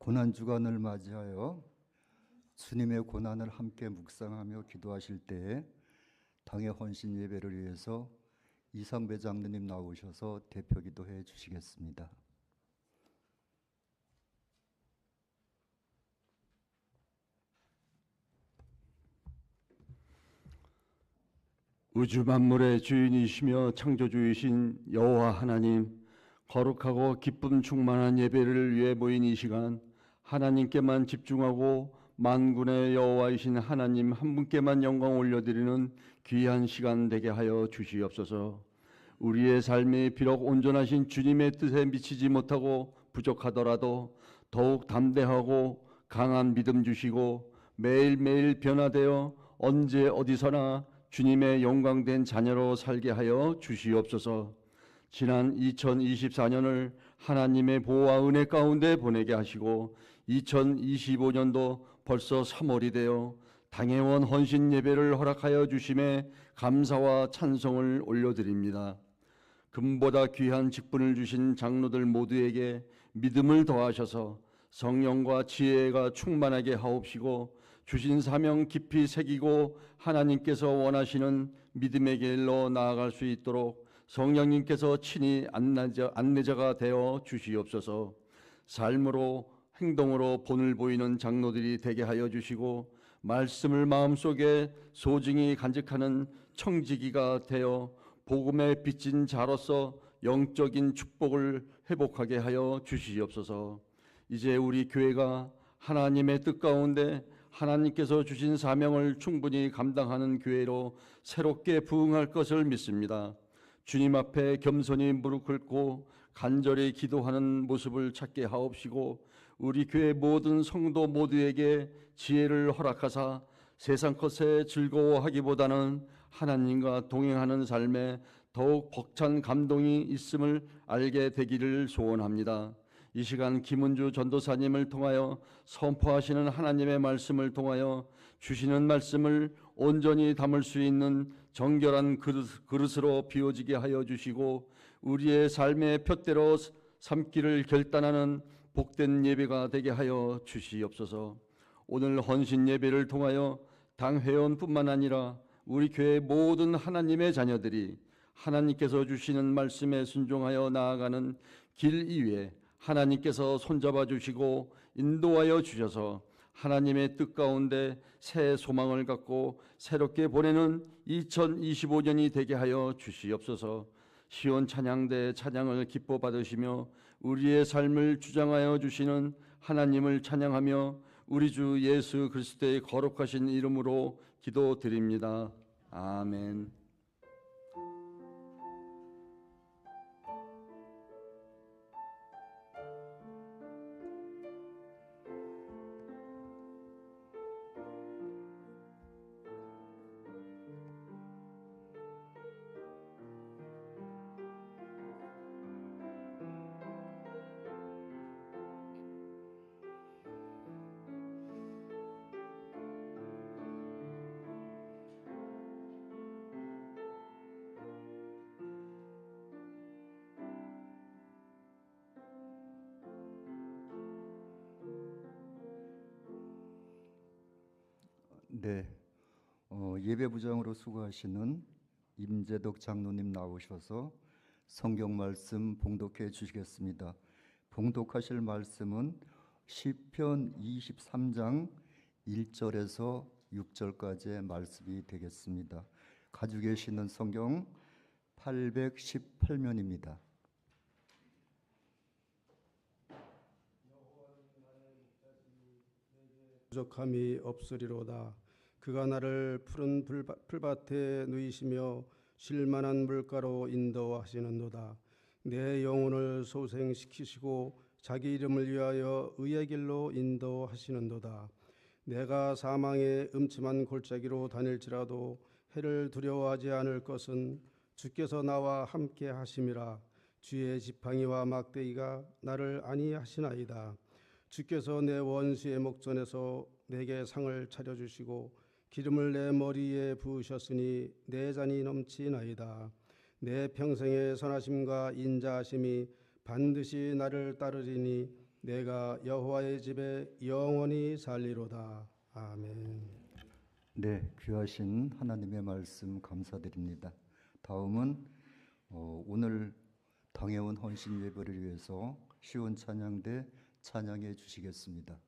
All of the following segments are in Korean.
고난주간을 맞이하여 주님의 고난을 함께 묵상하며 기도하실 때에 당의 헌신 예배를 위해서 이상배 장로님 나오셔서 대표 기도해 주시겠습니다. 우주 만물의 주인이시며 창조주이신 여호와 하나님, 거룩하고 기쁨 충만한 예배를 위해 모인 이 시간 하나님께만 집중하고 만군의 여호와이신 하나님 한 분께만 영광 올려드리는 귀한 시간 되게 하여 주시옵소서. 우리의 삶이 비록 온전하신 주님의 뜻에 미치지 못하고 부족하더라도 더욱 담대하고 강한 믿음 주시고 매일매일 변화되어 언제 어디서나 주님의 영광된 자녀로 살게 하여 주시옵소서. 지난 2024년을 하나님의 보호와 은혜 가운데 보내게 하시고 2025년도 벌써 3월이 되어 당회원 헌신 예배를 허락하여 주심에 감사와 찬송을 올려드립니다. 금보다 귀한 직분을 주신 장로들 모두에게 믿음을 더하셔서 성령과 지혜가 충만하게 하옵시고 주신 사명 깊이 새기고 하나님께서 원하시는 믿음의 길로 나아갈 수 있도록 성령님께서 친히 안내자가 되어 주시옵소서. 삶으로 행동으로 본을 보이는 장로들이 되게 하여 주시고 말씀을 마음속에 소중히 간직하는 청지기가 되어 복음에 빚진 자로서 영적인 축복을 회복하게 하여 주시옵소서. 이제 우리 교회가 하나님의 뜻 가운데 하나님께서 주신 사명을 충분히 감당하는 교회로 새롭게 부흥할 것을 믿습니다. 주님 앞에 겸손히 무릎 꿇고 간절히 기도하는 모습을 찾게 하옵시고 우리 교회 모든 성도 모두에게 지혜를 허락하사 세상 것에 즐거워하기보다는 하나님과 동행하는 삶에 더욱 벅찬 감동이 있음을 알게 되기를 소원합니다. 이 시간 김은주 전도사님을 통하여 선포하시는 하나님의 말씀을 통하여 주시는 말씀을 온전히 담을 수 있는 정결한 그릇으로 비워지게 하여 주시고 우리의 삶의 푯대로 삼기를 결단하는 복된 예배가 되게 하여 주시옵소서. 오늘 헌신 예배를 통하여 당 회원뿐만 아니라 우리 교회 모든 하나님의 자녀들이 하나님께서 주시는 말씀에 순종하여 나아가는 길 위에 하나님께서 손잡아 주시고 인도하여 주셔서 하나님의 뜻 가운데 새 소망을 갖고 새롭게 보내는 2025년이 되게 하여 주시옵소서. 시온 찬양대 찬양을 기뻐 받으시며 우리의 삶을 주장하여 주시는 하나님을 찬양하며 우리 주 예수 그리스도의 거룩하신 이름으로 기도드립니다. 아멘. 네, 예배부장으로 수고하시는 임재덕 장로님 나오셔서 성경 말씀 봉독해 주시겠습니다. 봉독하실 말씀은 시편 23장 1절에서 6절까지의 말씀이 되겠습니다. 가지고 계시는 성경 818면입니다. 부족함이 없으리로다. 그가 나를 푸른 풀밭에 누이시며 쉴만한 물가로 인도하시는도다. 내 영혼을 소생시키시고 자기 이름을 위하여 의의 길로 인도하시는도다. 내가 사망의 음침한 골짜기로 다닐지라도 해를 두려워하지 않을 것은 주께서 나와 함께 하심이라. 주의 지팡이와 막대기가 나를 안위하시나이다. 주께서 내 원수의 목전에서 내게 상을 차려주시고 기름을 내 머리에 부으셨으니 내 잔이 넘치나이다. 내 평생의 선하심과 인자하심이 반드시 나를 따르리니 내가 여호와의 집에 영원히 살리로다. 아멘. 네, 귀하신 하나님의 말씀 감사드립니다. 다음은 오늘 당해온 헌신 예배를 위해서 시온 찬양대 찬양해 주시겠습니다.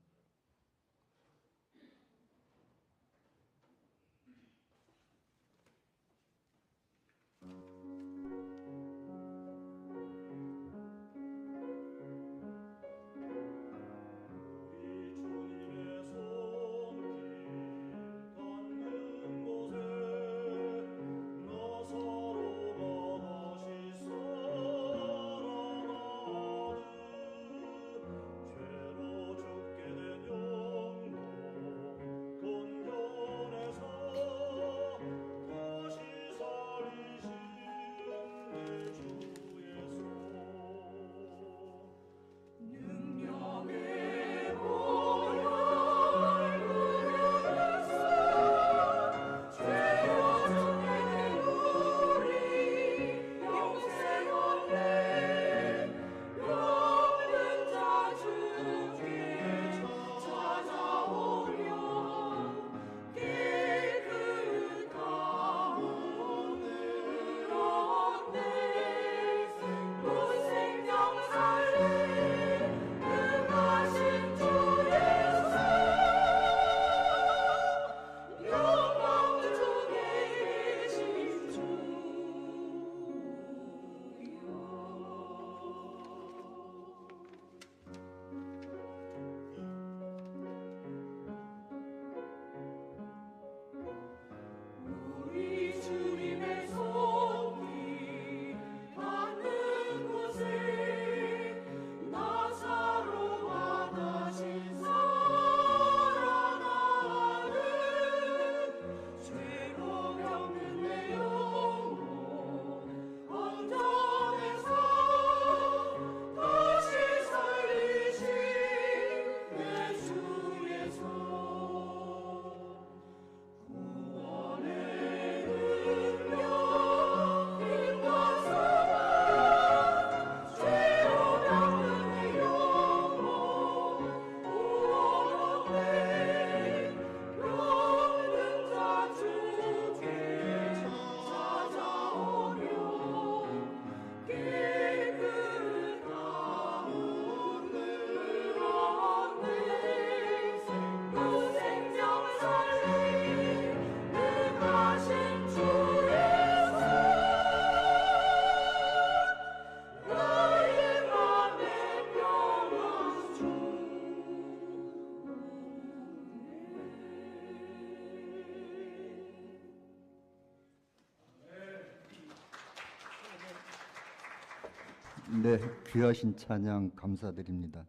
네, 귀하신 찬양 감사드립니다.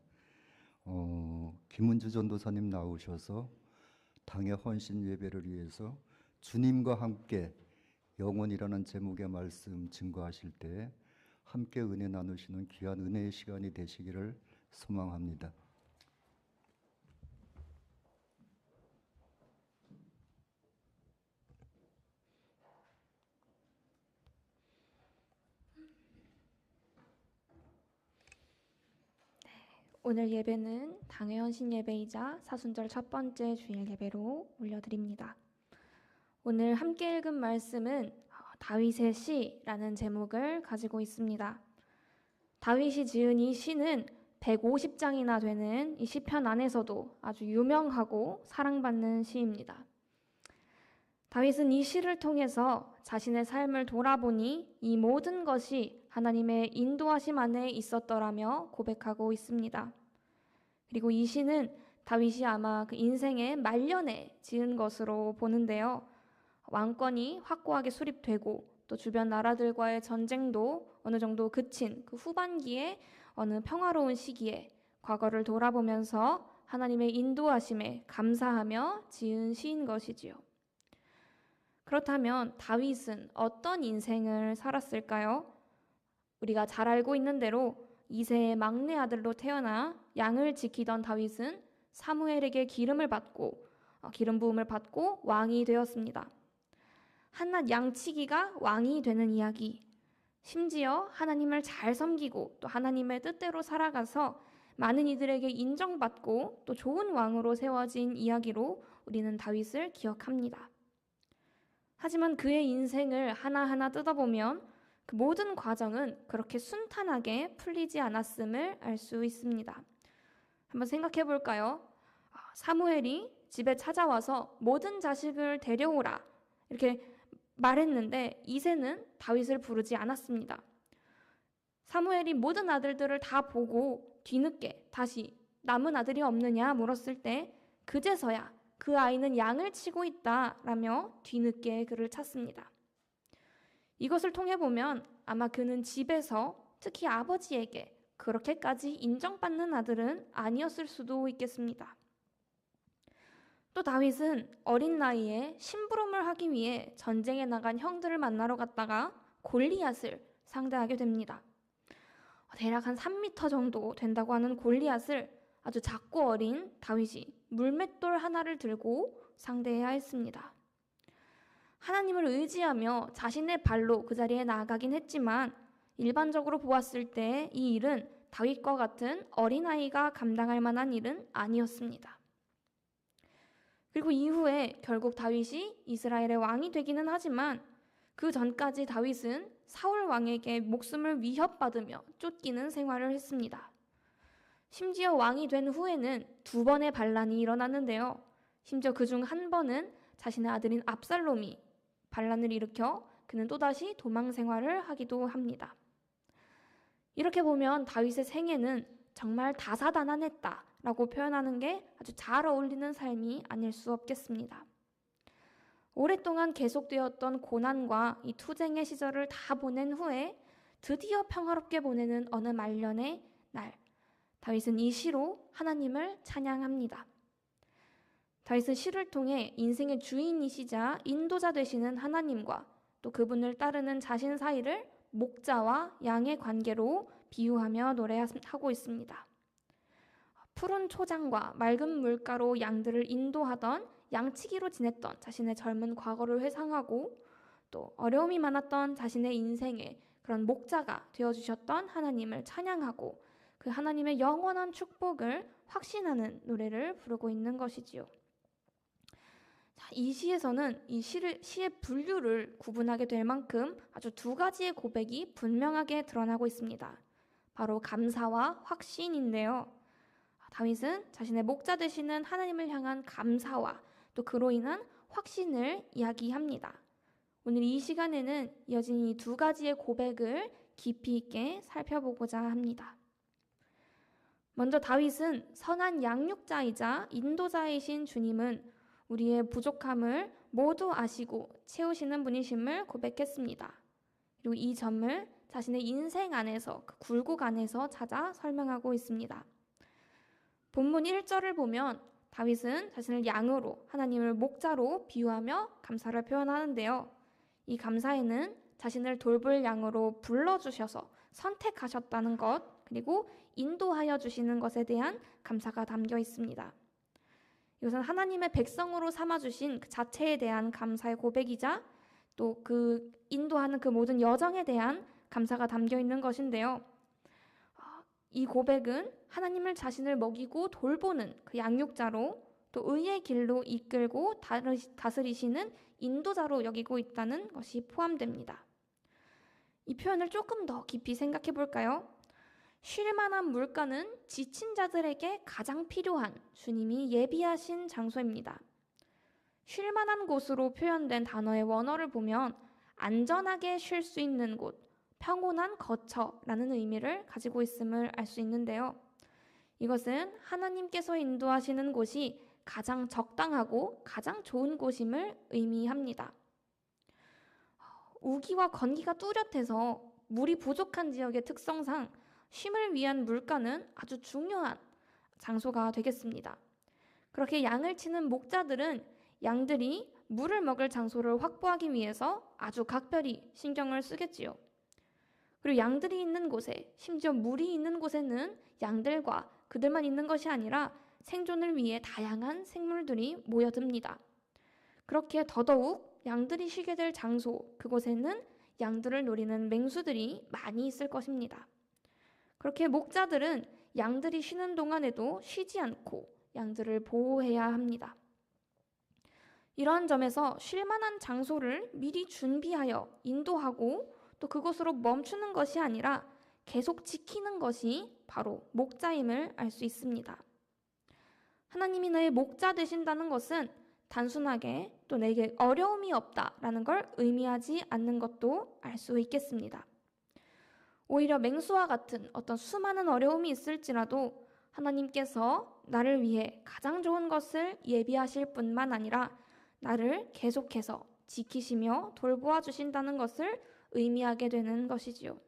김은주 전도사님 나오셔서 당의 헌신 예배를 위해서 주님과 함께 영원이라는 제목의 말씀 증거하실 때 함께 은혜 나누시는 귀한 은혜의 시간이 되시기를 소망합니다. 오늘 예배는 당의 헌신 예배이자 사순절 첫 번째 주일 예배로 올려드립니다. 오늘 함께 읽은 말씀은 다윗의 시라는 제목을 가지고 있습니다. 다윗이 지은 이 시는 150장이나 되는 이 시편 안에서도 아주 유명하고 사랑받는 시입니다. 다윗은 이 시를 통해서 자신의 삶을 돌아보니 이 모든 것이 하나님의 인도하심 안에 있었더라며 고백하고 있습니다. 그리고 이 시는 다윗이 아마 그 인생의 말년에 지은 것으로 보는데요. 왕권이 확고하게 수립되고 또 주변 나라들과의 전쟁도 어느 정도 그친 그 후반기에 어느 평화로운 시기에 과거를 돌아보면서 하나님의 인도하심에 감사하며 지은 시인 것이지요. 그렇다면 다윗은 어떤 인생을 살았을까요? 우리가 잘 알고 있는 대로 이새의 막내 아들로 태어나 양을 지키던 다윗은 사무엘에게 기름 부음을 받고 왕이 되었습니다. 한낱 양치기가 왕이 되는 이야기, 심지어 하나님을 잘 섬기고 또 하나님의 뜻대로 살아가서 많은 이들에게 인정받고 또 좋은 왕으로 세워진 이야기로 우리는 다윗을 기억합니다. 하지만 그의 인생을 하나하나 뜯어보면 그 모든 과정은 그렇게 순탄하게 풀리지 않았음을 알 수 있습니다. 한번 생각해 볼까요? 사무엘이 집에 찾아와서 모든 자식을 데려오라 이렇게 말했는데 이새는 다윗을 부르지 않았습니다. 사무엘이 모든 아들들을 다 보고 뒤늦게 다시 남은 아들이 없느냐 물었을 때 그제서야 그 아이는 양을 치고 있다라며 뒤늦게 그를 찾습니다. 이것을 통해 보면 아마 그는 집에서 특히 아버지에게 그렇게까지 인정받는 아들은 아니었을 수도 있겠습니다. 또 다윗은 어린 나이에 심부름을 하기 위해 전쟁에 나간 형들을 만나러 갔다가 골리앗을 상대하게 됩니다. 대략 한 3m 정도 된다고 하는 골리앗을 아주 작고 어린 다윗이 물맷돌 하나를 들고 상대해야 했습니다. 하나님을 의지하며 자신의 발로 그 자리에 나아가긴 했지만 일반적으로 보았을 때 이 일은 다윗과 같은 어린아이가 감당할 만한 일은 아니었습니다. 그리고 이후에 결국 다윗이 이스라엘의 왕이 되기는 하지만 그 전까지 다윗은 사울 왕에게 목숨을 위협받으며 쫓기는 생활을 했습니다. 심지어 왕이 된 후에는 2번의 반란이 일어났는데요. 심지어 그중 한 번은 자신의 아들인 압살롬이 반란을 일으켜 그는 또다시 도망 생활을 하기도 합니다. 이렇게 보면 다윗의 생애는 정말 다사다난했다라고 표현하는 게 아주 잘 어울리는 삶이 아닐 수 없겠습니다. 오랫동안 계속되었던 고난과 이 투쟁의 시절을 다 보낸 후에 드디어 평화롭게 보내는 어느 말년의 날, 다윗은 이 시로 하나님을 찬양합니다. 다윗은 시를 통해 인생의 주인이시자 인도자 되시는 하나님과 또 그분을 따르는 자신 사이를 목자와 양의 관계로 비유하며 노래하고 있습니다. 푸른 초장과 맑은 물가로 양들을 인도하던 양치기로 지냈던 자신의 젊은 과거를 회상하고 또 어려움이 많았던 자신의 인생에 그런 목자가 되어주셨던 하나님을 찬양하고 그 하나님의 영원한 축복을 확신하는 노래를 부르고 있는 것이지요. 이 시에서는 이 시의 분류를 구분하게 될 만큼 아주 2가지의 고백이 분명하게 드러나고 있습니다. 바로 감사와 확신인데요. 다윗은 자신의 목자 되시는 하나님을 향한 감사와 또 그로 인한 확신을 이야기합니다. 오늘 이 시간에는 이어진 이 2가지의 고백을 깊이 있게 살펴보고자 합니다. 먼저 다윗은 선한 양육자이자 인도자이신 주님은 우리의 부족함을 모두 아시고 채우시는 분이심을 고백했습니다. 그리고 이 점을 자신의 인생 안에서 그 굴곡 안에서 찾아 설명하고 있습니다. 본문 1절을 보면 다윗은 자신을 양으로 하나님을 목자로 비유하며 감사를 표현하는데요. 이 감사에는 자신을 돌볼 양으로 불러주셔서 선택하셨다는 것 그리고 인도하여 주시는 것에 대한 감사가 담겨 있습니다. 이것은 하나님의 백성으로 삼아주신 그 자체에 대한 감사의 고백이자 또 그 인도하는 그 모든 여정에 대한 감사가 담겨 있는 것인데요. 이 고백은 하나님을 자신을 먹이고 돌보는 그 양육자로 또 의의 길로 이끌고 다스리시는 인도자로 여기고 있다는 것이 포함됩니다. 이 표현을 조금 더 깊이 생각해 볼까요? 쉴 만한 물가는 지친 자들에게 가장 필요한 주님이 예비하신 장소입니다. 쉴 만한 곳으로 표현된 단어의 원어를 보면 안전하게 쉴 수 있는 곳, 평온한 거처라는 의미를 가지고 있음을 알 수 있는데요. 이것은 하나님께서 인도하시는 곳이 가장 적당하고 가장 좋은 곳임을 의미합니다. 우기와 건기가 뚜렷해서 물이 부족한 지역의 특성상 쉼을 위한 물가는 아주 중요한 장소가 되겠습니다. 그렇게 양을 치는 목자들은 양들이 물을 먹을 장소를 확보하기 위해서 아주 각별히 신경을 쓰겠지요. 그리고 양들이 있는 곳에, 심지어 물이 있는 곳에는 양들과 그들만 있는 것이 아니라 생존을 위해 다양한 생물들이 모여듭니다. 그렇게 더더욱 양들이 쉬게 될 장소, 그곳에는 양들을 노리는 맹수들이 많이 있을 것입니다. 그렇게 목자들은 양들이 쉬는 동안에도 쉬지 않고 양들을 보호해야 합니다. 이러한 점에서 쉴 만한 장소를 미리 준비하여 인도하고 또 그곳으로 멈추는 것이 아니라 계속 지키는 것이 바로 목자임을 알 수 있습니다. 하나님이 나의 목자 되신다는 것은 단순하게 또 내게 어려움이 없다라는 걸 의미하지 않는 것도 알 수 있겠습니다. 오히려 맹수와 같은 어떤 수많은 어려움이 있을지라도 하나님께서 나를 위해 가장 좋은 것을 예비하실 뿐만 아니라 나를 계속해서 지키시며 돌보아 주신다는 것을 의미하게 되는 것이지요.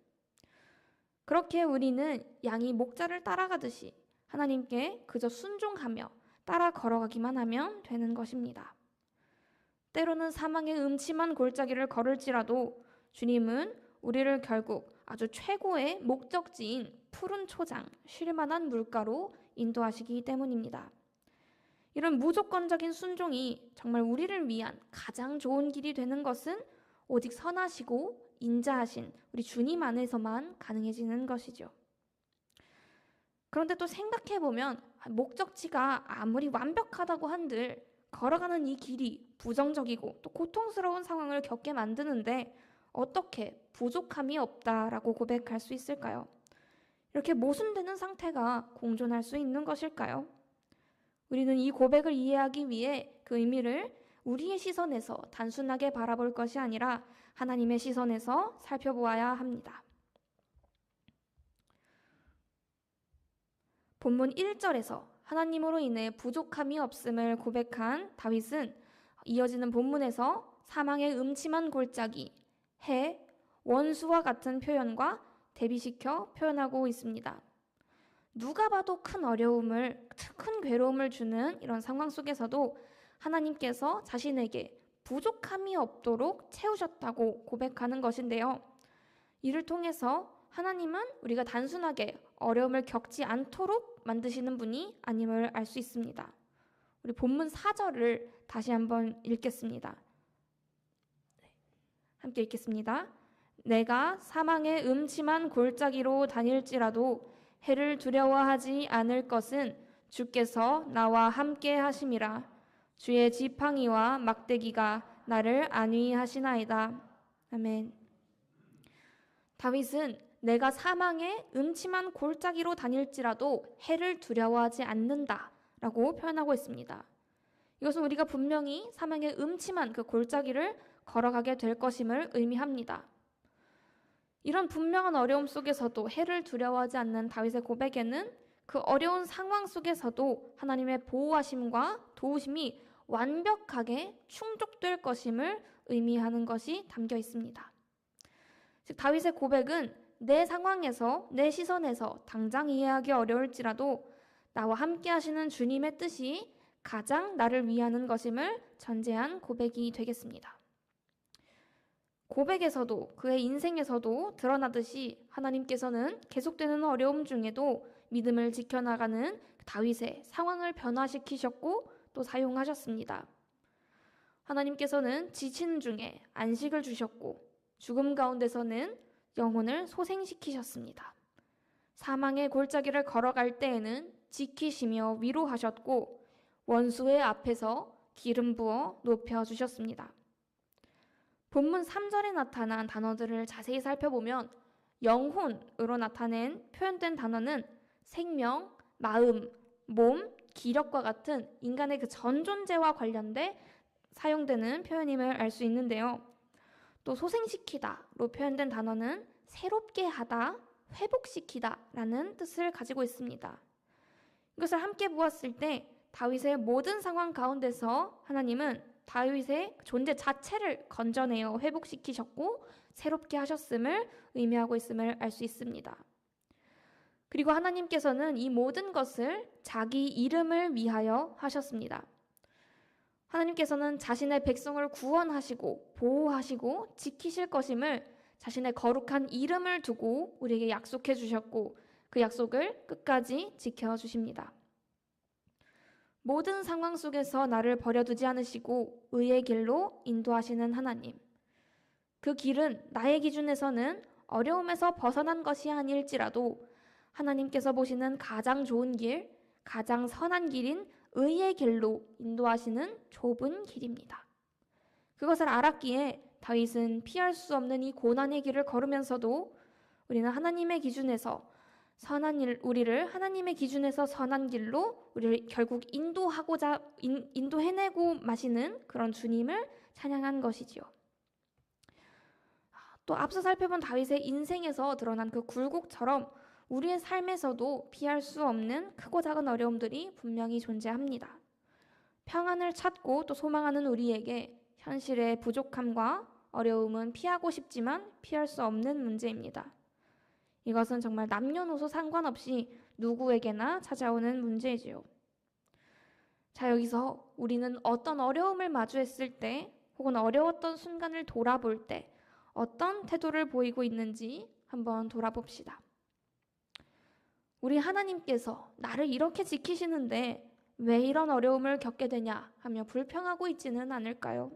그렇게 우리는 양이 목자를 따라가듯이 하나님께 그저 순종하며 따라 걸어가기만 하면 되는 것입니다. 때로는 사망의 음침한 골짜기를 걸을지라도 주님은 우리를 결국 아주 최고의 목적지인 푸른 초장, 쉴만한 물가로 인도하시기 때문입니다. 이런 무조건적인 순종이 정말 우리를 위한 가장 좋은 길이 되는 것은 오직 선하시고 인자하신 우리 주님 안에서만 가능해지는 것이죠. 그런데 또 생각해보면 목적지가 아무리 완벽하다고 한들 걸어가는 이 길이 부정적이고 또 고통스러운 상황을 겪게 만드는데 어떻게 부족함이 없다라고 고백할 수 있을까요? 이렇게 모순되는 상태가 공존할 수 있는 것일까요? 우리는 이 고백을 이해하기 위해 그 의미를 우리의 시선에서 단순하게 바라볼 것이 아니라 하나님의 시선에서 살펴보아야 합니다. 본문 1절에서 하나님으로 인해 부족함이 없음을 고백한 다윗은 이어지는 본문에서 사망의 음침한 골짜기, 해, 원수와 같은 표현과 대비시켜 표현하고 있습니다. 누가 봐도 큰 어려움을, 큰 괴로움을 주는 이런 상황 속에서도 하나님께서 자신에게 부족함이 없도록 채우셨다고 고백하는 것인데요. 이를 통해서 하나님은 우리가 단순하게 어려움을 겪지 않도록 만드시는 분이 아님을 알 수 있습니다. 우리 본문 4절을 다시 한번 읽겠습니다. 함께 읽겠습니다. 내가 사망의 음침한 골짜기로 다닐지라도 해를 두려워하지 않을 것은 주께서 나와 함께 하심이라. 주의 지팡이와 막대기가 나를 안위하시나이다. 아멘. 다윗은 내가 사망의 음침한 골짜기로 다닐지라도 해를 두려워하지 않는다 라고 표현하고 있습니다. 이것은 우리가 분명히 사망의 음침한 그 골짜기를 걸어가게 될 것임을 의미합니다. 이런 분명한 어려움 속에서도 해를 두려워하지 않는 다윗의 고백에는 그 어려운 상황 속에서도 하나님의 보호하심과 도우심이 완벽하게 충족될 것임을 의미하는 것이 담겨 있습니다. 즉 다윗의 고백은 내 상황에서, 내 시선에서 당장 이해하기 어려울지라도 나와 함께 하시는 주님의 뜻이 가장 나를 위하는 것임을 전제한 고백이 되겠습니다. 고백에서도 그의 인생에서도 드러나듯이 하나님께서는 계속되는 어려움 중에도 믿음을 지켜나가는 다윗의 상황을 변화시키셨고 또 사용하셨습니다. 하나님께서는 지치는 중에 안식을 주셨고 죽음 가운데서는 영혼을 소생시키셨습니다. 사망의 골짜기를 걸어갈 때에는 지키시며 위로하셨고 원수의 앞에서 기름 부어 높여주셨습니다. 본문 3절에 나타난 단어들을 자세히 살펴보면 영혼으로 나타낸 표현된 단어는 생명, 마음, 몸, 기력과 같은 인간의 그 전 존재와 관련돼 사용되는 표현임을 알 수 있는데요. 또 소생시키다로 표현된 단어는 새롭게 하다, 회복시키다라는 뜻을 가지고 있습니다. 이것을 함께 보았을 때 다윗의 모든 상황 가운데서 하나님은 다윗의 존재 자체를 건져내어 회복시키셨고 새롭게 하셨음을 의미하고 있음을 알 수 있습니다. 그리고 하나님께서는 이 모든 것을 자기 이름을 위하여 하셨습니다. 하나님께서는 자신의 백성을 구원하시고 보호하시고 지키실 것임을 자신의 거룩한 이름을 두고 우리에게 약속해 주셨고 그 약속을 끝까지 지켜주십니다. 모든 상황 속에서 나를 버려두지 않으시고 의의 길로 인도하시는 하나님. 그 길은 나의 기준에서는 어려움에서 벗어난 것이 아닐지라도 하나님께서 보시는 가장 좋은 길, 가장 선한 길인 의의 길로 인도하시는 좁은 길입니다. 그것을 알았기에 다윗은 피할 수 없는 이 고난의 길을 걸으면서도 우리는 하나님의 기준에서 우리를 하나님의 기준에서 선한 길로 우리를 결국 인도해내고 마시는 그런 주님을 찬양한 것이지요. 또 앞서 살펴본 다윗의 인생에서 드러난 그 굴곡처럼 우리의 삶에서도 피할 수 없는 크고 작은 어려움들이 분명히 존재합니다. 평안을 찾고 또 소망하는 우리에게 현실의 부족함과 어려움은 피하고 싶지만 피할 수 없는 문제입니다. 이것은 정말 남녀노소 상관없이 누구에게나 찾아오는 문제이지요. 자, 여기서 우리는 어떤 어려움을 마주했을 때 혹은 어려웠던 순간을 돌아볼 때 어떤 태도를 보이고 있는지 한번 돌아봅시다. 우리 하나님께서 나를 이렇게 지키시는데 왜 이런 어려움을 겪게 되냐 하며 불평하고 있지는 않을까요?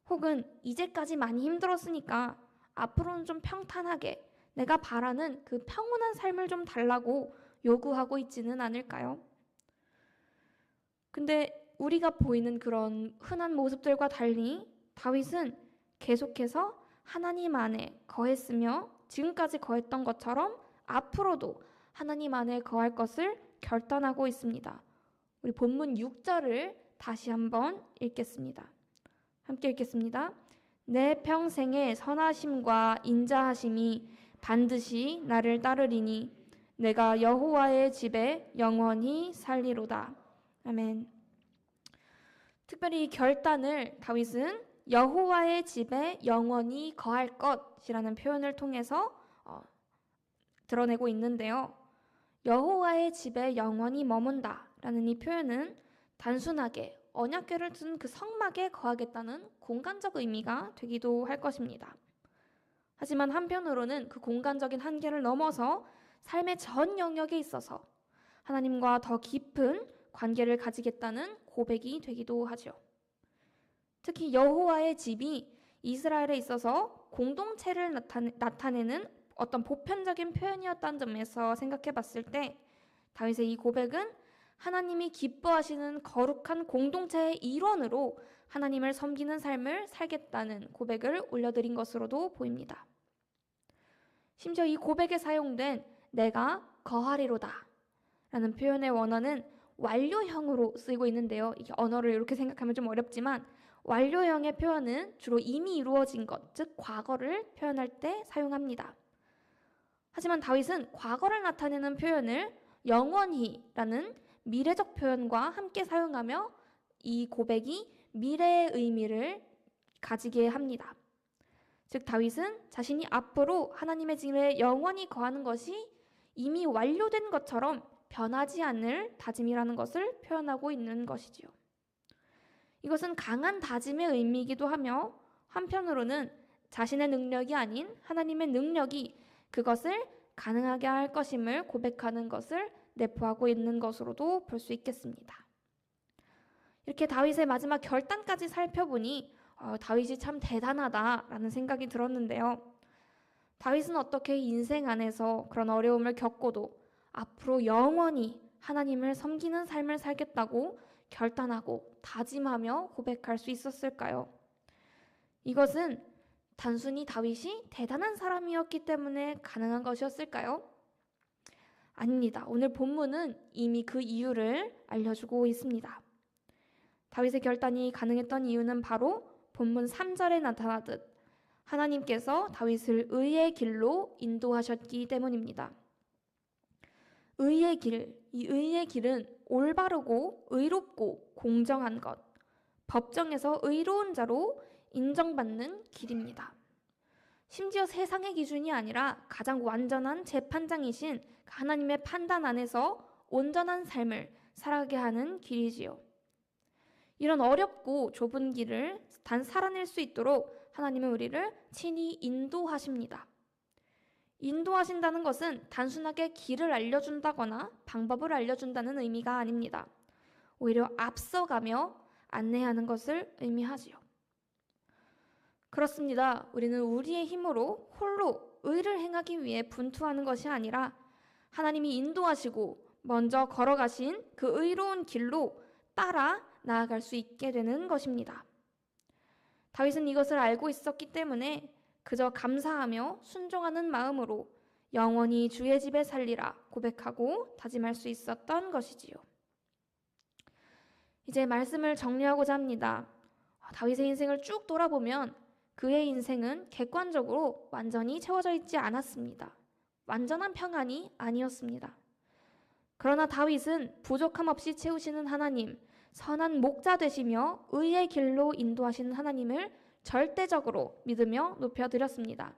혹은 이제까지 많이 힘들었으니까 앞으로는 좀 평탄하게 내가 바라는 그 평온한 삶을 좀 달라고 요구하고 있지는 않을까요? 근데 우리가 보이는 그런 흔한 모습들과 달리 다윗은 계속해서 하나님 안에 거했으며 지금까지 거했던 것처럼 앞으로도 하나님 안에 거할 것을 결단하고 있습니다. 우리 본문 6절을 다시 한번 읽겠습니다. 함께 읽겠습니다. 내 평생의 선하심과 인자하심이 반드시 나를 따르리니 내가 여호와의 집에 영원히 살리로다. 아멘. 특별히 이 결단을 다윗은 여호와의 집에 영원히 거할 것이라는 표현을 통해서 드러내고 있는데요. 여호와의 집에 영원히 머문다라는 이 표현은 단순하게 언약궤를 둔 그 성막에 거하겠다는 공간적 의미가 되기도 할 것입니다. 하지만 한편으로는 그 공간적인 한계를 넘어서 삶의 전 영역에 있어서 하나님과 더 깊은 관계를 가지겠다는 고백이 되기도 하죠. 특히 여호와의 집이 이스라엘에 있어서 공동체를 나타내는 어떤 보편적인 표현이었다는 점에서 생각해 봤을 때 다윗의 이 고백은 하나님이 기뻐하시는 거룩한 공동체의 일원으로 하나님을 섬기는 삶을 살겠다는 고백을 올려드린 것으로도 보입니다. 심지어 이 고백에 사용된 내가 거하리로다 라는 표현의 원어는 완료형으로 쓰이고 있는데요. 이 언어를 이렇게 생각하면 좀 어렵지만 완료형의 표현은 주로 이미 이루어진 것, 즉 과거를 표현할 때 사용합니다. 하지만 다윗은 과거를 나타내는 표현을 영원히라는 미래적 표현과 함께 사용하며 이 고백이 미래의 의미를 가지게 합니다. 즉 다윗은 자신이 앞으로 하나님의 집에 영원히 거하는 것이 이미 완료된 것처럼 변하지 않을 다짐이라는 것을 표현하고 있는 것이지요. 이것은 강한 다짐의 의미이기도 하며 한편으로는 자신의 능력이 아닌 하나님의 능력이 그것을 가능하게 할 것임을 고백하는 것을 내포하고 있는 것으로도 볼 수 있겠습니다. 이렇게 다윗의 마지막 결단까지 살펴보니 다윗이 참 대단하다라는 생각이 들었는데요. 다윗은 어떻게 인생 안에서 그런 어려움을 겪고도 앞으로 영원히 하나님을 섬기는 삶을 살겠다고 결단하고 다짐하며 고백할 수 있었을까요? 이것은 단순히 다윗이 대단한 사람이었기 때문에 가능한 것이었을까요? 아닙니다. 오늘 본문은 이미 그 이유를 알려주고 있습니다. 다윗의 결단이 가능했던 이유는 바로 본문 3절에 나타나듯 하나님께서 다윗을 의의 길로 인도하셨기 때문입니다. 의의 길, 이 의의 길은 올바르고 의롭고 공정한 것, 법정에서 의로운 자로 인정받는 길입니다. 심지어 세상의 기준이 아니라 가장 완전한 재판장이신 하나님의 판단 안에서 온전한 삶을 살아가게 하는 길이지요. 이런 어렵고 좁은 길을 단 살아낼 수 있도록 하나님은 우리를 친히 인도하십니다. 인도하신다는 것은 단순하게 길을 알려준다거나 방법을 알려준다는 의미가 아닙니다. 오히려 앞서가며 안내하는 것을 의미하지요. 그렇습니다. 우리는 우리의 힘으로 홀로 의를 행하기 위해 분투하는 것이 아니라 하나님이 인도하시고 먼저 걸어가신 그 의로운 길로 따라 나아갈 수 있게 되는 것입니다. 다윗은 이것을 알고 있었기 때문에 그저 감사하며 순종하는 마음으로 영원히 주의 집에 살리라 고백하고 다짐할 수 있었던 것이지요. 이제 말씀을 정리하고자 합니다. 다윗의 인생을 쭉 돌아보면 그의 인생은 객관적으로 완전히 채워져 있지 않았습니다. 완전한 평안이 아니었습니다. 그러나 다윗은 부족함 없이 채우시는 하나님, 선한 목자 되시며 의의 길로 인도하시는 하나님을 절대적으로 믿으며 높여드렸습니다.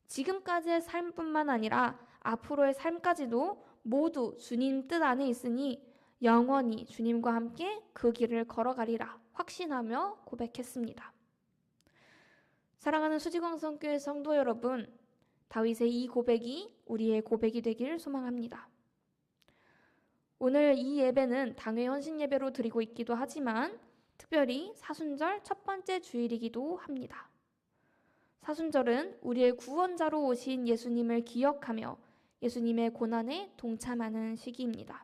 지금까지의 삶뿐만 아니라 앞으로의 삶까지도 모두 주님 뜻 안에 있으니 영원히 주님과 함께 그 길을 걸어가리라 확신하며 고백했습니다. 사랑하는 수지광성교회 성도 여러분, 다윗의 이 고백이 우리의 고백이 되길 소망합니다. 오늘 이 예배는 당회 헌신 예배로 드리고 있기도 하지만 특별히 사순절 첫 번째 주일이기도 합니다. 사순절은 우리의 구원자로 오신 예수님을 기억하며 예수님의 고난에 동참하는 시기입니다.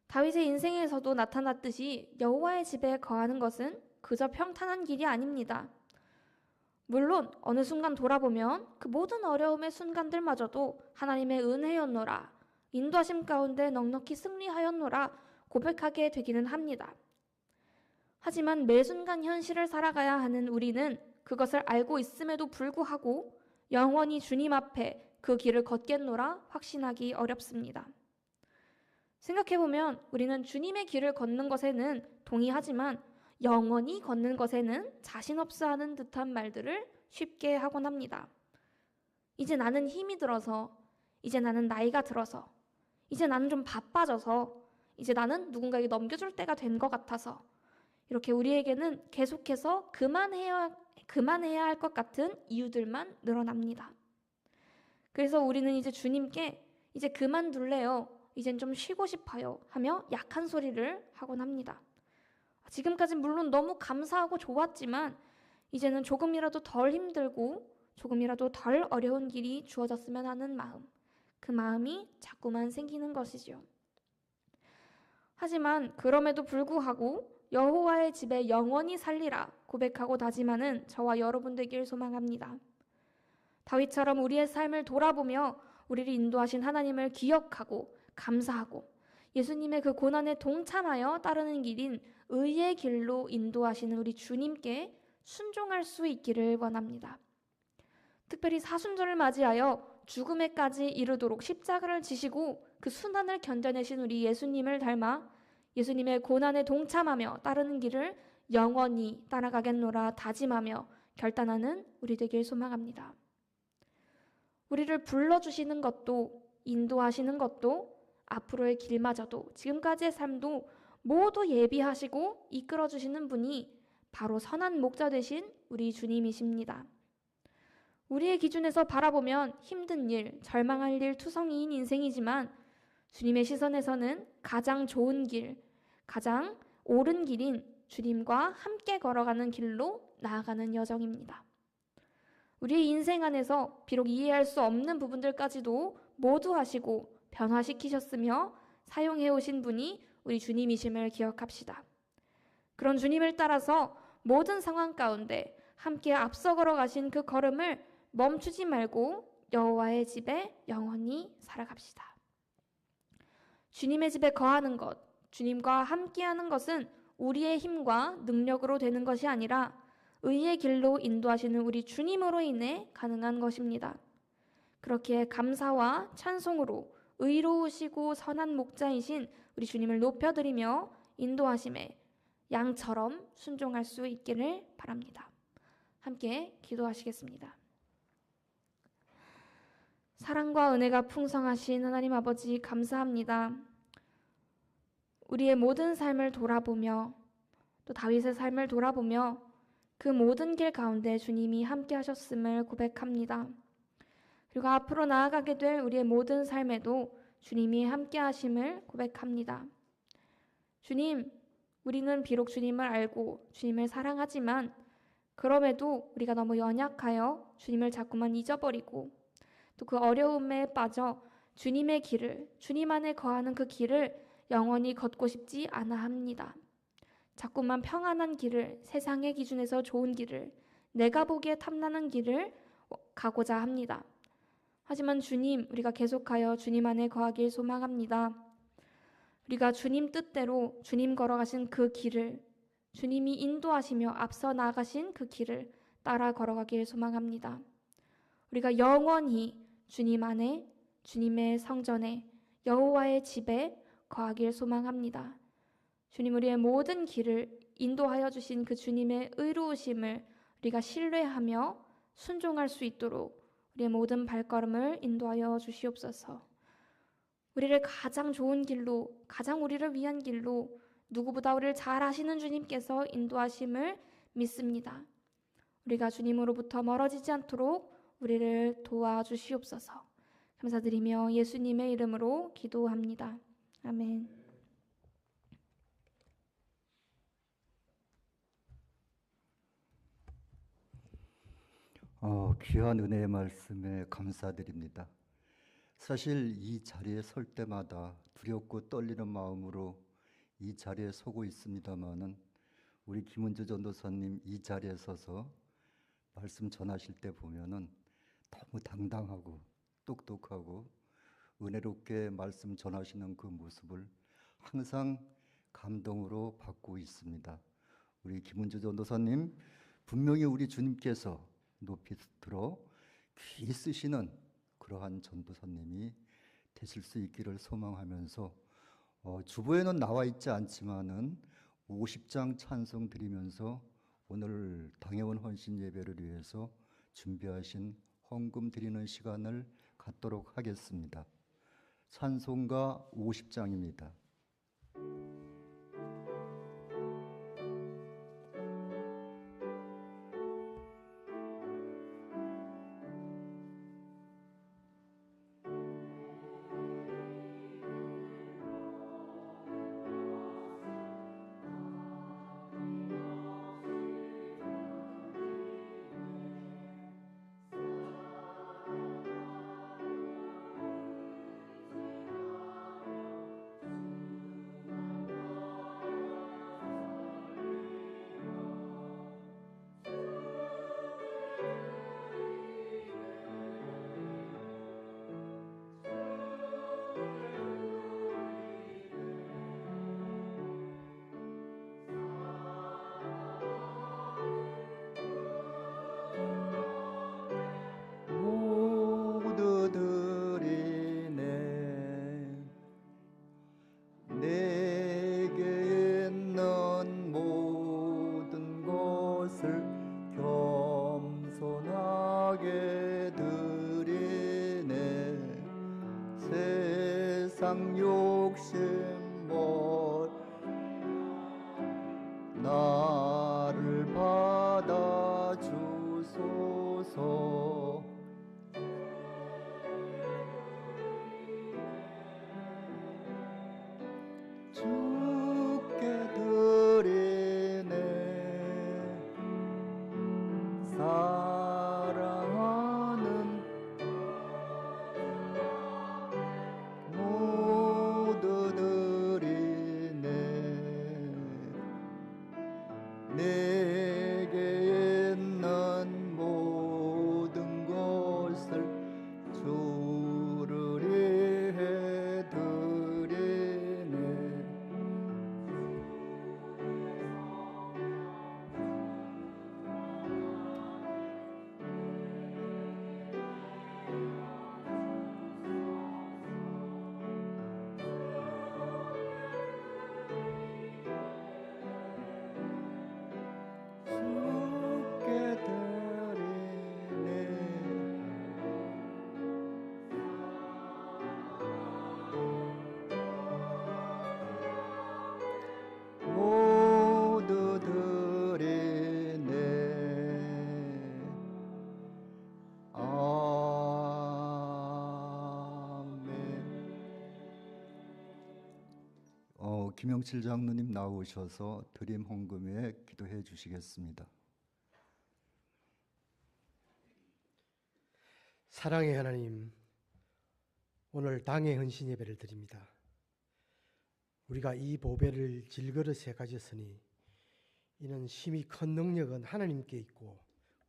다윗의 인생에서도 나타났듯이 여호와의 집에 거하는 것은 그저 평탄한 길이 아닙니다. 물론 어느 순간 돌아보면 그 모든 어려움의 순간들마저도 하나님의 은혜였노라, 인도하심 가운데 넉넉히 승리하였노라 고백하게 되기는 합니다. 하지만 매 순간 현실을 살아가야 하는 우리는 그것을 알고 있음에도 불구하고 영원히 주님 앞에 그 길을 걷겠노라 확신하기 어렵습니다. 생각해보면 우리는 주님의 길을 걷는 것에는 동의하지만 영원히 걷는 것에는 자신 없어 하는 듯한 말들을 쉽게 하곤 합니다. 이제 나는 힘이 들어서, 이제 나는 나이가 들어서, 이제 나는 좀 바빠져서, 이제 나는 누군가에게 넘겨줄 때가 된 것 같아서, 이렇게 우리에게는 계속해서 그만해야 할 것 같은 이유들만 늘어납니다. 그래서 우리는 이제 주님께 이제 그만둘래요, 이젠 좀 쉬고 싶어요 하며 약한 소리를 하곤 합니다. 지금까지 물론 너무 감사하고 좋았지만 이제는 조금이라도 덜 힘들고 조금이라도 덜 어려운 길이 주어졌으면 하는 마음, 그 마음이 자꾸만 생기는 것이죠. 하지만 그럼에도 불구하고 여호와의 집에 영원히 살리라 고백하고 다짐하는 저와 여러분 되길 소망합니다. 다윗처럼 우리의 삶을 돌아보며 우리를 인도하신 하나님을 기억하고 감사하고 예수님의 그 고난에 동참하여 따르는 길인 의의 길로 인도하시는 우리 주님께 순종할 수 있기를 원합니다. 특별히 사순절을 맞이하여 죽음에까지 이르도록 십자가를 지시고 그 순환을 견뎌내신 우리 예수님을 닮아 예수님의 고난에 동참하며 따르는 길을 영원히 따라가겠노라 다짐하며 결단하는 우리 되길 소망합니다. 우리를 불러주시는 것도 인도하시는 것도 앞으로의 길마저도 지금까지의 삶도 모두 예비하시고 이끌어주시는 분이 바로 선한 목자 되신 우리 주님이십니다. 우리의 기준에서 바라보면 힘든 일, 절망할 일 투성이인 인생이지만 주님의 시선에서는 가장 좋은 길, 가장 옳은 길인 주님과 함께 걸어가는 길로 나아가는 여정입니다. 우리의 인생 안에서 비록 이해할 수 없는 부분들까지도 모두 하시고 변화시키셨으며 사용해 오신 분이 우리 주님이심을 기억합시다. 그런 주님을 따라서 모든 상황 가운데 함께 앞서 걸어가신 그 걸음을 멈추지 말고 여호와의 집에 영원히 살아갑시다. 주님의 집에 거하는 것, 주님과 함께하는 것은 우리의 힘과 능력으로 되는 것이 아니라 의의 길로 인도하시는 우리 주님으로 인해 가능한 것입니다. 그렇게 감사와 찬송으로 의로우시고 선한 목자이신 우리 주님을 높여드리며 인도하심에 양처럼 순종할 수 있기를 바랍니다. 함께 기도하시겠습니다. 사랑과 은혜가 풍성하신 하나님 아버지 감사합니다. 우리의 모든 삶을 돌아보며 또 다윗의 삶을 돌아보며 그 모든 길 가운데 주님이 함께 하셨음을 고백합니다. 그리고 앞으로 나아가게 될 우리의 모든 삶에도 주님이 함께 하심을 고백합니다. 주님, 우리는 비록 주님을 알고 주님을 사랑하지만 그럼에도 우리가 너무 연약하여 주님을 자꾸만 잊어버리고 또 그 어려움에 빠져 주님의 길을, 주님 안에 거하는 그 길을 영원히 걷고 싶지 않아 합니다. 자꾸만 평안한 길을, 세상의 기준에서 좋은 길을, 내가 보기에 탐나는 길을 가고자 합니다. 하지만 주님, 우리가 계속하여 주님 안에 거하길 소망합니다. 우리가 주님 뜻대로 주님 걸어가신 그 길을, 주님이 인도하시며 앞서 나아가신 그 길을 따라 걸어가길 소망합니다. 우리가 영원히 주님 안에, 주님의 성전에, 여호와의 집에 거하길 소망합니다. 주님, 우리의 모든 길을 인도하여 주신 그 주님의 의로우심을 우리가 신뢰하며 순종할 수 있도록 우리의 모든 발걸음을 인도하여 주시옵소서. 우리를 가장 좋은 길로, 가장 우리를 위한 길로 누구보다 우리를 잘 아시는 주님께서 인도하심을 믿습니다. 우리가 주님으로부터 멀어지지 않도록 우리를 도와주시옵소서. 감사드리며 예수님의 이름으로 기도합니다. 아멘. 귀한 은혜의 말씀에 감사드립니다. 사실 이 자리에 설 때마다 두렵고 떨리는 마음으로 이 자리에 서고 있습니다마는 우리 김은주 전도사님 이 자리에 서서 말씀 전하실 때 보면은 너무 당당하고 똑똑하고 은혜롭게 말씀 전하시는 그 모습을 항상 감동으로 받고 있습니다. 우리 김은주 전도사님, 분명히 우리 주님께서 높이 들어 귀히 쓰시는 그러한 전도사님이 되실 수 있기를 소망하면서 주보에는 나와 있지 않지만은 50장 찬송 드리면서 오늘 당회원 헌신 예배를 위해서 준비하신 헌금 드리는 시간을 갖도록 하겠습니다. 찬송가 50장입니다. 세상 욕심 나를 받아 주소서. 주께 드리네 사랑하는 모두 드리네 내게 있는 모든 것을 주를 위해 드리네. 주께 드리네 모두 드리네. 아멘. 김영칠 장로님 나오셔서 드림 헌금에 기도해 주시겠습니다. 사랑의 하나님, 오늘 당의 헌신 예배를 드립니다. 우리가 이 보배를 질그릇에 가졌으니 이는 심히 큰 능력은 하나님께 있고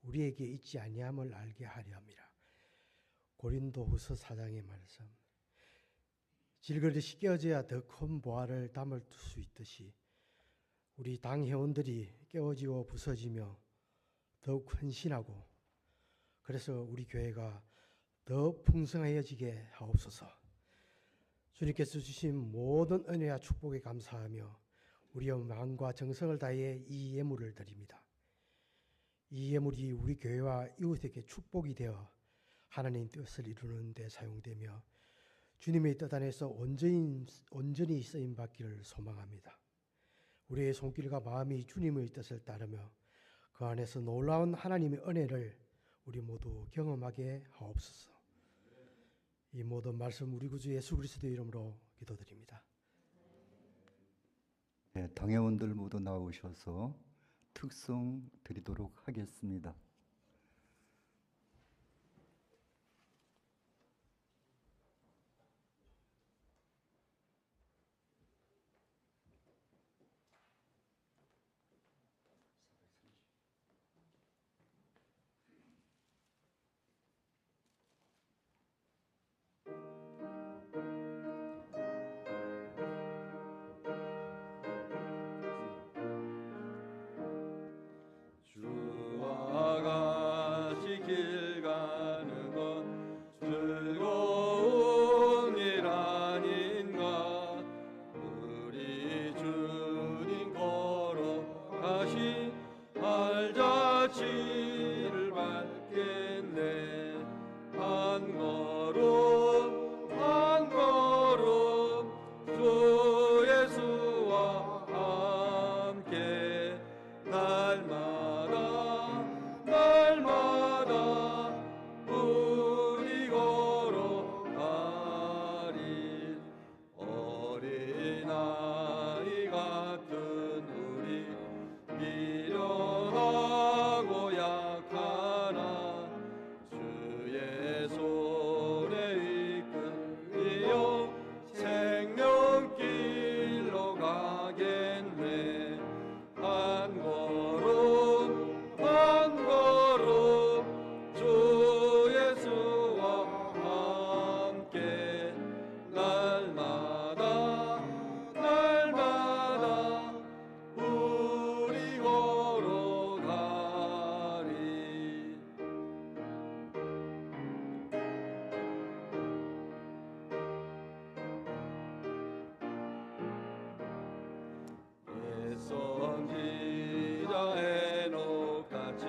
우리에게 있지 아니함을 알게 하려 함이라. 고린도후서 4장의 말씀. 질그릇이 깨어져야 더 큰 보화를 담을 수 있듯이 우리 당 회원들이 깨어지고 부서지며 더욱 헌신하고, 그래서 우리 교회가 더 풍성해지게 하옵소서. 주님께서 주신 모든 은혜와 축복에 감사하며 우리의 마음과 정성을 다해 이 예물을 드립니다. 이 예물이 우리 교회와 이웃에게 축복이 되어 하나님 뜻을 이루는 데 사용되며 주님의 뜻 안에서 온전히 쓰임 받기를 소망합니다. 우리의 손길과 마음이 주님의 뜻을 따르며 그 안에서 놀라운 하나님의 은혜를 우리 모두 경험하게 하옵소서. 이 모든 말씀 우리 구주 예수 그리스도의 이름으로 기도드립니다. 네, 당회원들 모두 나오셔서 특송 드리도록 하겠습니다. 주와 같이 길 가는 건 즐거운 일 아닌가. 우리 주님 걸어가신 발자취를 밟겠네. 한 걸음 한 걸음 주 예수와 함께 날마다 우리 걸어가리. 어린아이 같은 우리 미련하고 약하나 주의 손에 이끌려 생명길로 가겠네. 한 걸음 한 걸음 주 예수와 함께 날마다 우리 걸어가리. 예선지자 에녹같이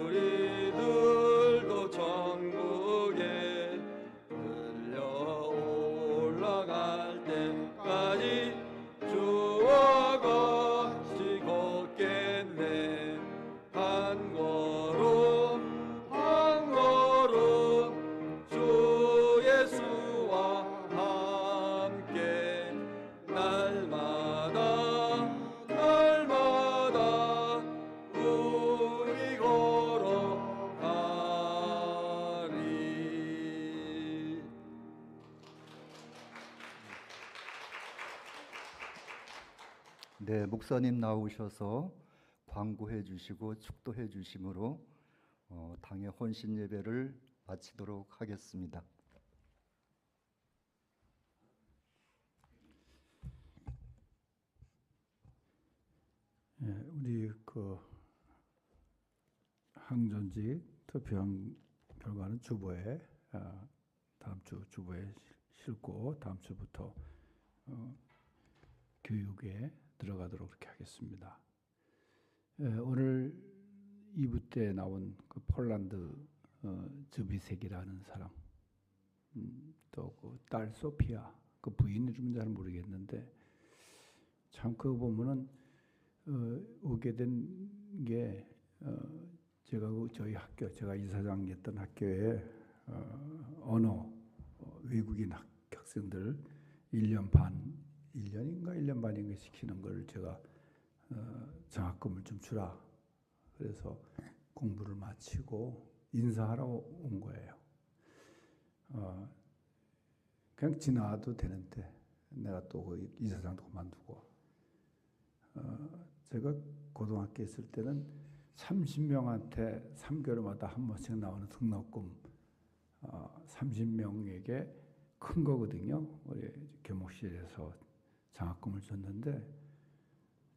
우리들도 천국에 들려 올라갈 때까지 주와 같이 걷겠네. 한 걸음 한 걸음 주 예수와 함께 날마다 우리 걸어가리. 네, 목사님 나오셔서 광고해 주시고 축도해 주심으로 당의 헌신 예배를 마치도록 하겠습니다. 우리 그 항전직 투표한 결과는 주보에 다음 주 주보에 싣고 다음 주부터 교육에 들어가도록 그렇게 하겠습니다. 오늘 2부 때 나온 그 폴란드 즈비색이라는 사람, 또 그 딸 소피아, 그 부인 이름은 잘 모르겠는데 참 그거 보면은 오게 된 게 제가 저희 학교, 제가 이사장이었던 학교에 언어 외국인 학생들 1년 반, 1년 반인가 시키는 걸 제가 장학금을 좀 주라. 그래서 공부를 마치고 인사하러 온 거예요. 그냥 지나와도 되는데 내가 또 그 이사장도 그만두고 제가 고등학교 있을 때는 30명한테 3개월마다 한 번씩 나오는 등록금 30명에게 큰 거거든요. 우리 교목실에서 장학금을 줬는데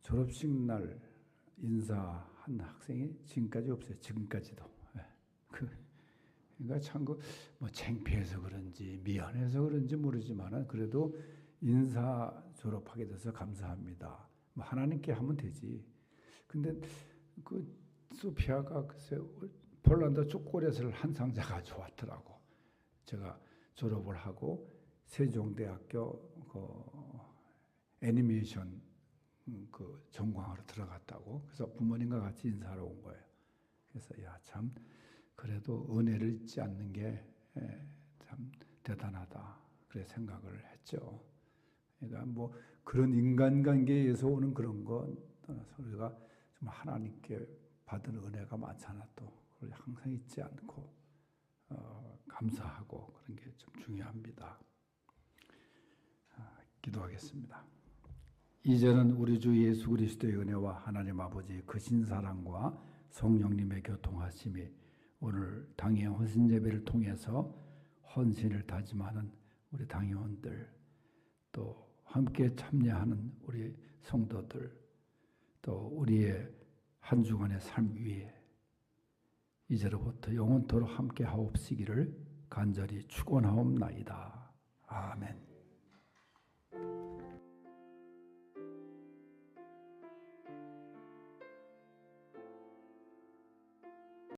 졸업식 날 인사한 학생이 지금까지 없어요. 지금까지도. 그러니까 참 뭐 창피해서 그런지 미안해서 그런지 모르지만은 그래도 인사 졸업하게 돼서 감사합니다. 뭐 하나님께 하면 되지. 근데 그 소피아가 글쎄 폴란드 초콜릿을 한 상자 가져왔더라고. 제가 졸업을 하고 세종대학교 그 애니메이션 그 전공하러 들어갔다고. 그래서 부모님과 같이 인사하러 온 거예요. 그래서 야, 참 그래도 은혜를 잊지 않는 게 참 대단하다. 그래 생각을 했죠. 그러니까 뭐 그런 인간관계에서 오는 그런 건 떠나서 우리가 좀 하나님께 받은 은혜가 많잖아. 또 그걸 항상 잊지 않고 감사하고 그런 게 좀 중요합니다. 기도하겠습니다. 이제는 우리 주 예수 그리스도의 은혜와 하나님 아버지의 크신 사랑과 성령님의 교통하심이 오늘 당의 헌신 예배를 통해서 헌신을 다짐하는 우리 당회원들, 또 함께 참여하는 우리 성도들, 또 우리의 한 주간의 삶 위에 이제로부터 영원토록 함께 하옵시기를 간절히 축원하옵나이다. 아멘.